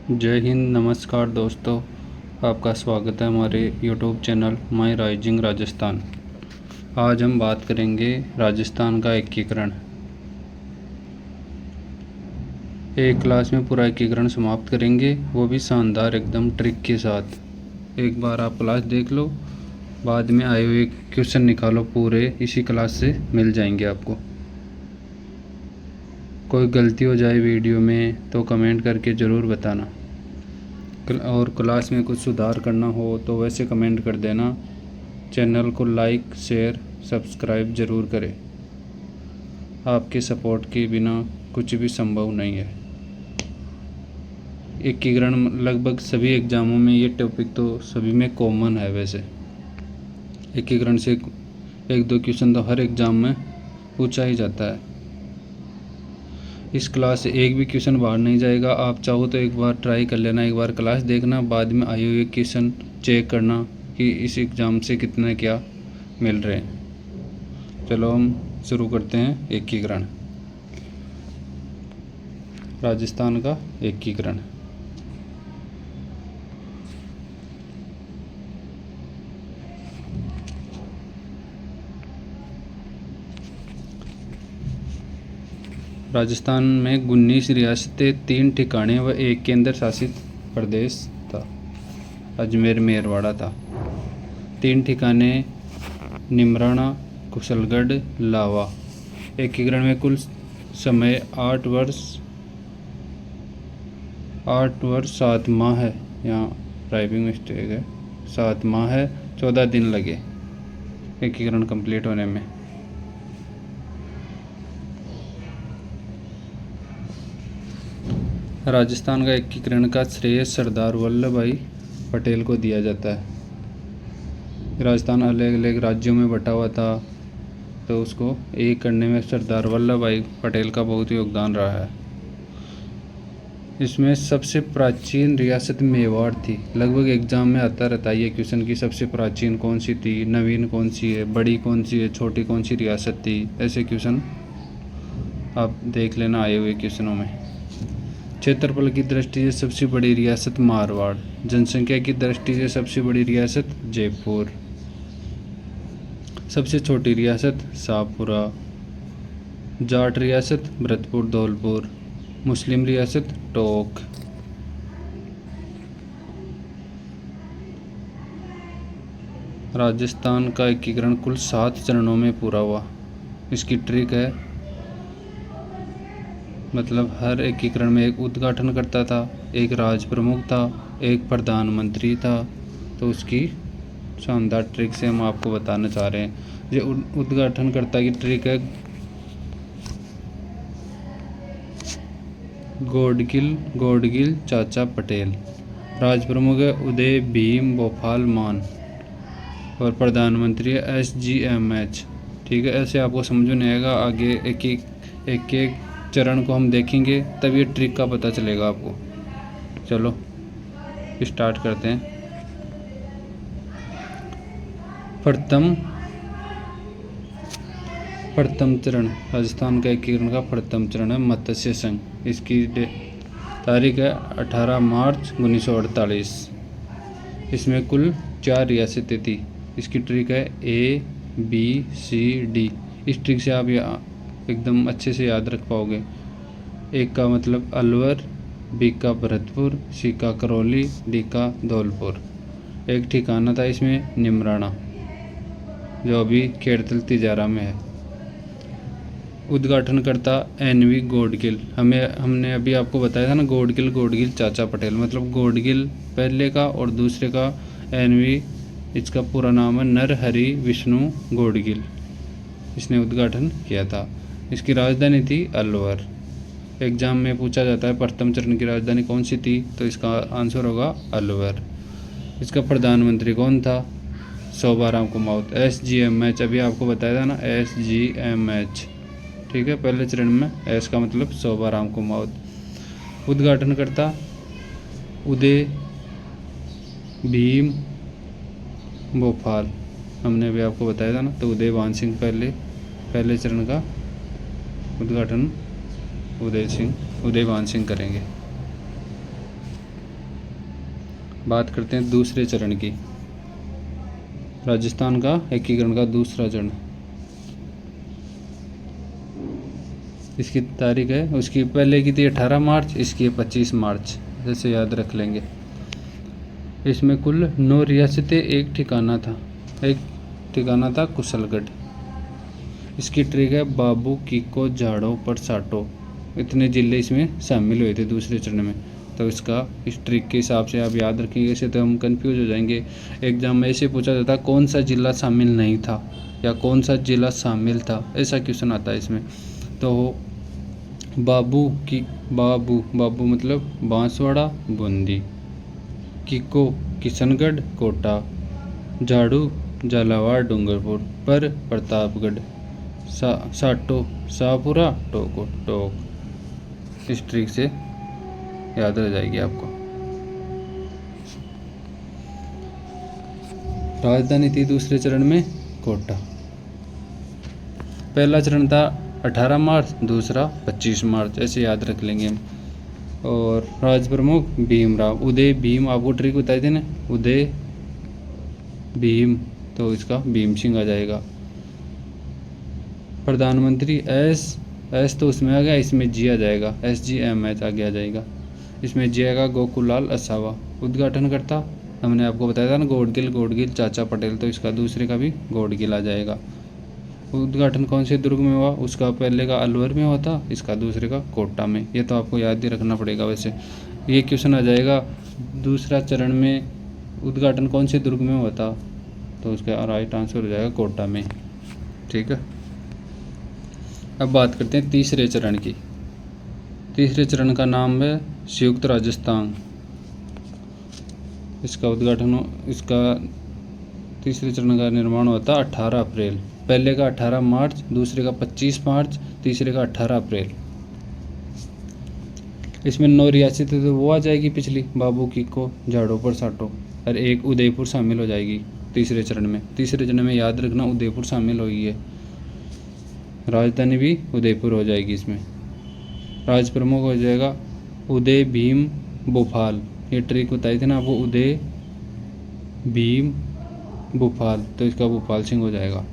जय हिंद। नमस्कार दोस्तों, आपका स्वागत है हमारे YouTube channel my rising Rajasthan. आज हम बात करेंगे राजस्थान का एकीकरण। एक क्लास में पूरा एकीकरण समाप्त करेंगे, वो भी शानदार एकदम ट्रिक के साथ। एक बार आप क्लास देख लो, बाद में आए हुए क्वेश्चन निकालो, पूरे इसी क्लास से मिल जाएंगे आपको। कोई गलती हो जाए वीडियो में तो कमेंट करके ज़रूर बताना, और क्लास में कुछ सुधार करना हो तो वैसे कमेंट कर देना। चैनल को लाइक, शेयर, सब्सक्राइब ज़रूर करें। आपके सपोर्ट के बिना कुछ भी संभव नहीं है। एकीकरण लगभग सभी एग्ज़ामों में, ये टॉपिक तो सभी में कॉमन है। वैसे एकीकरण से एक दो क्वेश्चन तो हर एग्ज़ाम में पूछा ही जाता है। इस क्लास से एक भी क्वेश्चन बाहर नहीं जाएगा। आप चाहो तो एक बार ट्राई कर लेना, एक बार क्लास देखना, बाद में आए हुए क्वेश्चन चेक करना कि इस एग्ज़ाम से कितने क्या मिल रहे हैं। चलो हम शुरू करते हैं एकीकरण। राजस्थान का एकीकरण। राजस्थान में 19 रियासतें, 3 ठिकाने व एक केंद्र शासित प्रदेश था। अजमेर मेरवाड़ा था। 3 ठिकाने निमराना, कुशलगढ़, लावा। एकीकरण में कुल समय 8 वर्ष 7 माह है। यहाँ टाइपिंग मिस्टेक है। 7 माह है, 14 दिन लगे एकीकरण कंप्लीट होने में। राजस्थान का एकीकरण का श्रेय सरदार वल्लभ भाई पटेल को दिया जाता है। राजस्थान अलग अलग राज्यों में बटा हुआ था, तो उसको एक करने में सरदार वल्लभ भाई पटेल का बहुत योगदान रहा है। इसमें सबसे प्राचीन रियासत मेवाड़ थी। लगभग एग्जाम में आता रहता है ये क्वेश्चन की सबसे प्राचीन कौन सी थी, नवीन कौन सी है, बड़ी कौन सी है, छोटी कौन सी रियासत थी। ऐसे क्वेश्चन आप देख लेना आए हुए क्वेश्चनों में। क्षेत्रफल की दृष्टि से सबसे बड़ी रियासत मारवाड़। जनसंख्या की दृष्टि से सबसे बड़ी रियासत जयपुर। सबसे छोटी रियासत शाहपुरा। जाट रियासत भरतपुर धौलपुर। मुस्लिम रियासत टोंक। राजस्थान का एकीकरण कुल 7 चरणों में पूरा हुआ। इसकी ट्रिक है, मतलब हर एकीकरण में एक उद्घाटनकर्ता था, एक राज प्रमुख था, एक प्रधानमंत्री था। तो उसकी शानदार ट्रिक से हम आपको बताना चाह रहे हैं। ये उद्घाटनकर्ता की ट्रिक है गौडगिल चाचा पटेल। राज प्रमुख है उदय भीम भोपाल मान, और प्रधानमंत्री है SGMH। ठीक है, ऐसे आपको समझ में नहीं आएगा। आगे एक चरण को हम देखेंगे तब ये ट्रिक का पता चलेगा आपको। चलो स्टार्ट करते हैं। प्रथम चरण राजस्थान का एकीकरण का प्रथम चरण है मत्स्य संघ। इसकी तारीख है 18 मार्च 1948। इसमें कुल 4 रियासतें थी। इसकी ट्रिक है ABCD। इस ट्रिक से आप एकदम अच्छे से याद रख पाओगे। एक का मतलब अलवर, B का भरतपुर, C का करौली, D का धौलपुर। एक ठिकाना था इसमें निमराना, जो अभी खेड़तल तिजारा में है। उद्घाटनकर्ता NV गौडगिल। हमने अभी आपको बताया था ना, गौडगिल चाचा पटेल। मतलब गौडगिल पहले का और दूसरे का NV, इसका पूरा नाम है नरहरि विष्णु गौडगिल। इसने उद्घाटन किया था। इसकी राजधानी थी अलवर। एग्जाम में पूछा जाता है प्रथम चरण की राजधानी कौन सी थी, तो इसका आंसर होगा अलवर। इसका प्रधानमंत्री कौन था? शोभाराम कुमावत। SGMH अभी आपको बताया था ना, SGMH। ठीक है, पहले चरण में S का मतलब शोभाराम कुमावत। उद्घाटनकर्ता उदय भीम भोपाल, हमने अभी आपको बताया था ना। तो उदयभान सिंह पहले चरण का उद्घाटन उदयभान सिंह करेंगे। बात करते हैं दूसरे चरण की, राजस्थान का एकीकरण का दूसरा चरण। इसकी तारीख है, उसकी पहले की थी 18 मार्च, इसकी है 25 मार्च, जैसे याद रख लेंगे। इसमें कुल 9 रियासतें, एक ठिकाना था कुशलगढ़। इसकी ट्रिक है बाबू, कीको, झाड़ो, परसाटो, इतने जिले इसमें शामिल हुए थे दूसरे चरण में। तो इसका इस ट्रिक के हिसाब से आप याद रखेंगे, ऐसे तो हम कंफ्यूज हो जाएंगे। एग्जाम में ऐसे पूछा जाता कौन सा जिला शामिल नहीं था या कौन सा जिला शामिल था, ऐसा क्वेश्चन आता है इसमें। तो बाबू मतलब बांसवाड़ा, बूंदी, कीको, किशनगढ़, कोटा, झाड़ू, झालावाड़, डूंगरपुर, पर प्रतापगढ़, साटो, शाहपुरा, टोक। इस ट्रिक से याद रह जाएगी आपको। राजधानी थी दूसरे चरण में कोटा। पहला चरण था 18 मार्च, दूसरा 25 मार्च, ऐसे याद रख लेंगे हम। और राज प्रमुख भीमराव, उदय भीम, आपको ट्रिक बताई थी ना, उदय भीम, तो इसका भीम सिंह आ जाएगा। प्रधानमंत्री एस तो उसमें आ गया, इसमें जी आ जाएगा, SGMH आगे आ जाएगा, इसमें जी आएगा, गोकुलाल असावा। उद्घाटन करता हमने आपको बताया था ना, गोडगिल चाचा पटेल, तो इसका दूसरे का भी गोडगिल आ जाएगा। उद्घाटन कौन से दुर्ग में हुआ, उसका पहले का अलवर में हुआ था, इसका दूसरे का कोटा में। ये तो आपको याद ही रखना पड़ेगा। वैसे ये क्वेश्चन आ जाएगा, दूसरा चरण में उद्घाटन कौन से दुर्ग में हुआ था, तो उसका राइट आंसर हो जाएगा कोटा में। ठीक है, अब बात करते हैं तीसरे चरण की। तीसरे चरण का नाम है संयुक्त राजस्थान। इसका तीसरे चरण का निर्माण हुआ था 18 अप्रैल। पहले का 18 मार्च, दूसरे का 25 मार्च, तीसरे का 18 अप्रैल। इसमें 9 रियासतें तो वो आ जाएगी पिछली, बाबू, कीको, झाड़ो, परसाटो, और एक उदयपुर शामिल हो जाएगी तीसरे चरण में। तीसरे चरण में याद रखना उदयपुर शामिल हुई है। राजधानी भी उदयपुर हो जाएगी इसमें। राज प्रमुख हो जाएगा उदय भीम भोपाल, ये ट्रिक बताई थी ना आपको, उदय भीम भोपाल, तो इसका भोपाल सिंह हो जाएगा।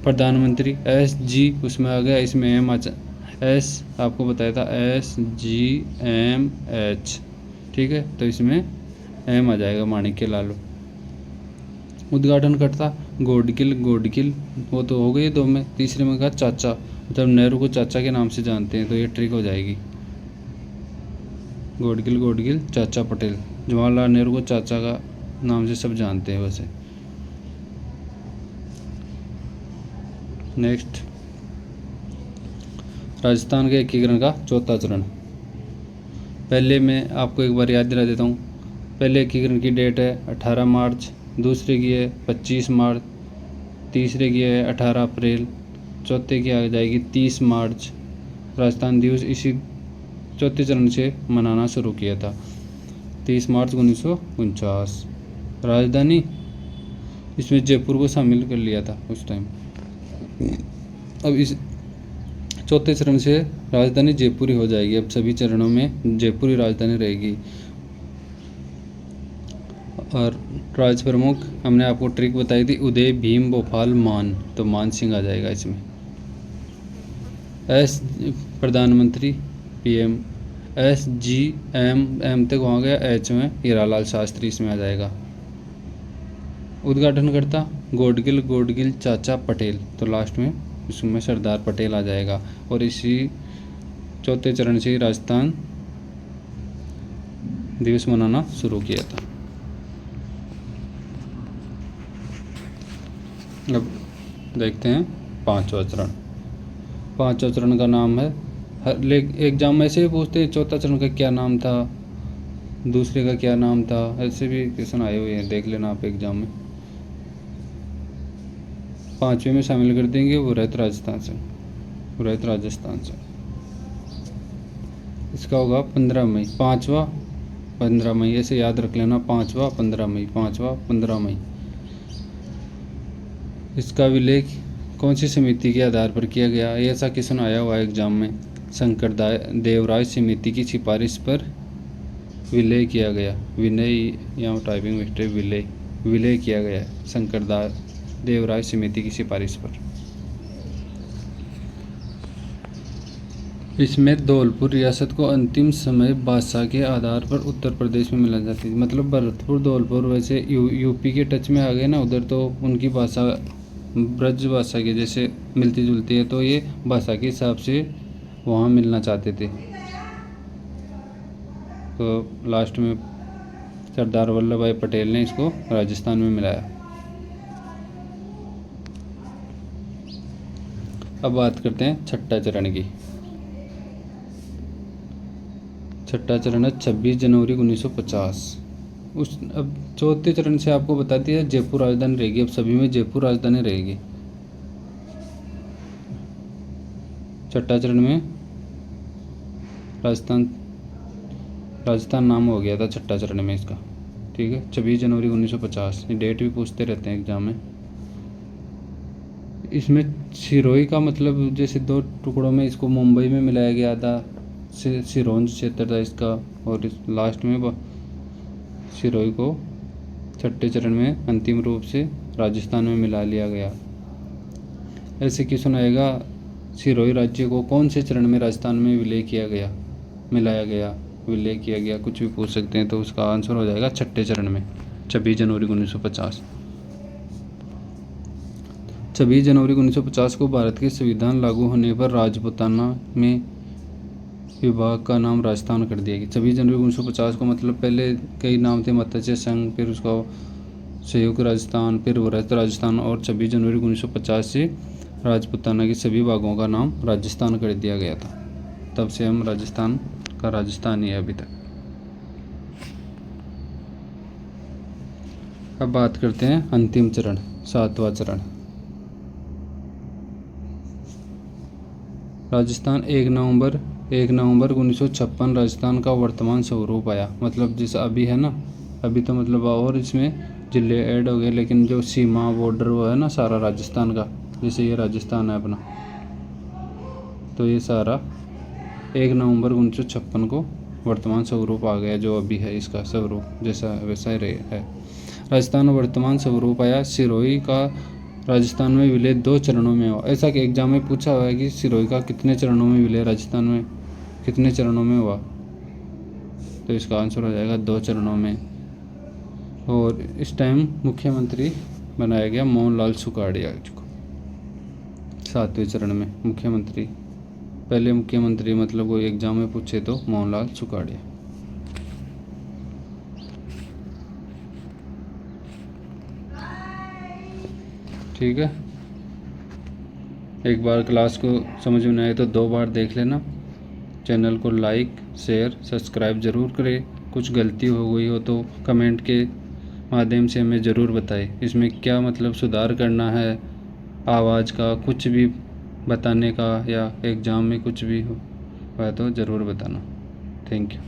प्रधानमंत्री SG उसमें आ गया, इसमें एम एस आपको बताया था, SGMH, ठीक है, तो इसमें एम आ जाएगा, माणिक्य लाल। उद्घाटन करता गोडगिल, वो तो हो गई दो में। तीसरे में कहा चाचा, मतलब नेहरू को चाचा के नाम से जानते हैं, तो ये ट्रिक हो जाएगी। गोडगिल चाचा पटेल, जवाहरलाल नेहरू को चाचा का नाम से सब जानते हैं वैसे। नेक्स्ट, राजस्थान के एकीकरण का चौथा चरण। पहले मैं आपको एक बार याद दिला देता हूँ। पहले एकीकरण की डेट है 18 मार्च, दूसरे की है 25 मार्च, तीसरे की है 18 अप्रैल, चौथे की आ जाएगी 30 मार्च। राजस्थान दिवस इसी चौथे चरण से मनाना शुरू किया था, 30 मार्च 1949। राजधानी इसमें जयपुर को शामिल कर लिया था उस टाइम। अब इस चौथे चरण से राजधानी जयपुर ही हो जाएगी। अब सभी चरणों में जयपुर ही राजधानी रहेगी। और राज प्रमुख हमने आपको ट्रिक बताई थी, उदय भीम भोपाल मान, तो मान सिंह आ जाएगा इसमें। प्रधानमंत्री PM SGM तक वहाँ गया, H में हीरालाल शास्त्री इसमें आ जाएगा। उद्घाटन करता गोडगिल चाचा पटेल, तो लास्ट में इसमें सरदार पटेल आ जाएगा। और इसी चौथे चरण से राजस्थान दिवस मनाना शुरू किया था। अब देखते हैं पांचवा चरण। पांचवा चरण का नाम है, एग्जाम में ऐसे भी पूछते हैं चौथा चरण का क्या नाम था, दूसरे का क्या नाम था, ऐसे भी क्वेश्चन आए हुए हैं, देख लेना आप एग्जाम में। पांचवें में शामिल कर देंगे वृहत राजस्थान से। इसका होगा 15 मई, 5वां 15 मई, ऐसे याद रख लेना, 5वां 15 मई। इसका विलेख कौन सी समिति के आधार पर किया गया, ऐसा क्वेश्चन आया हुआ है एग्जाम में। शंकर देवराय समिति की सिफारिश पर विलय किया गया। विनय या टाइपिंग मिस्टेक, विलय किया गया शंकरदास देवराय समिति की सिफारिश पर। इसमें धौलपुर रियासत को अंतिम समय बादशाह के आधार पर उत्तर प्रदेश में मिला जाती थी। मतलब भरतपुर धौलपुर वैसे यूपी के टच में आ गए ना, उधर तो उनकी भाषा ब्रज भाषा के जैसे मिलती जुलती है, तो ये भाषा के हिसाब से वहाँ मिलना चाहते थे। तो लास्ट में सरदार वल्लभ भाई पटेल ने इसको राजस्थान में मिलाया। अब बात करते हैं छठा चरण की। छठा चरण है 26 जनवरी 1950। अब चौथे चरण से आपको बता दिया जयपुर राजधानी रहेगी। अब सभी में जयपुर राजधानी रहेगी। छठा चरण में राजस्थान नाम हो गया था छठा चरण में इसका। ठीक है, 26 जनवरी 1950। ये डेट भी पूछते रहते हैं एग्जाम में। इसमें सिरोही का मतलब जैसे 2 टुकड़ों में इसको मुंबई में मिलाया गया था, सिरोंज क्षेत्र था इसका, और इस लास्ट में सिरोही को छठे चरण में अंतिम रूप से राजस्थान में मिला लिया गया। ऐसे क्वेश्चन आएगा, सिरोही राज्य को कौन से चरण में राजस्थान में विलय किया गया, मिलाया गया, विलय किया गया, कुछ भी पूछ सकते हैं। तो उसका आंसर हो जाएगा छठे चरण में 26 जनवरी 1950। 26 जनवरी 1950 को भारत के संविधान लागू होने पर राजपूताना में विभाग का नाम राजस्थान कर दिया गया। 26 जनवरी 1950 को मतलब पहले कई नाम थे, मत्स्य संघ, फिर उसका संयुक्त राजस्थान, फिर व्रत राजस्थान, और 26 जनवरी 1950 से राजपूताना के सभी भागों का नाम राजस्थान कर दिया गया था। तब से हम राजस्थान का राजस्थान ही है अभी तक। अब बात करते हैं अंतिम चरण, 7वां चरण। राजस्थान 1 नवंबर 1956 राजस्थान का वर्तमान स्वरूप आया। मतलब जैसे अभी है ना, अभी तो मतलब और इसमें जिले ऐड हो गए, लेकिन जो सीमा बॉर्डर वो है ना सारा राजस्थान का, जैसे ये राजस्थान है अपना, तो ये सारा 1 नवंबर 1956 को वर्तमान स्वरूप आ गया। जो अभी है इसका स्वरूप जैसा वैसा ही है। राजस्थान वर्तमान स्वरूप आया। सिरोही का राजस्थान में विलय 2 चरणों में हुआ। ऐसा कि एग्जाम में पूछा हुआ है कि सिरोही का कितने चरणों में विलय राजस्थान में कितने चरणों में हुआ, तो इसका आंसर हो जाएगा 2 चरणों में। और इस टाइम मुख्यमंत्री बनाया गया मोहनलाल सुखाड़िया को 7वें चरण में मुख्यमंत्री। पहले मुख्यमंत्री मतलब कोई एग्जाम में पूछे तो मोहनलाल सुखाड़िया। ठीक है, एक बार क्लास को समझ में आए तो 2 बार देख लेना। चैनल को लाइक शेयर सब्सक्राइब ज़रूर करें। कुछ गलती हो गई हो तो कमेंट के माध्यम से हमें ज़रूर बताएं। इसमें क्या मतलब सुधार करना है, आवाज़ का कुछ भी बताने का, या एग्ज़ाम में कुछ भी हो तो ज़रूर बताना। Thank you.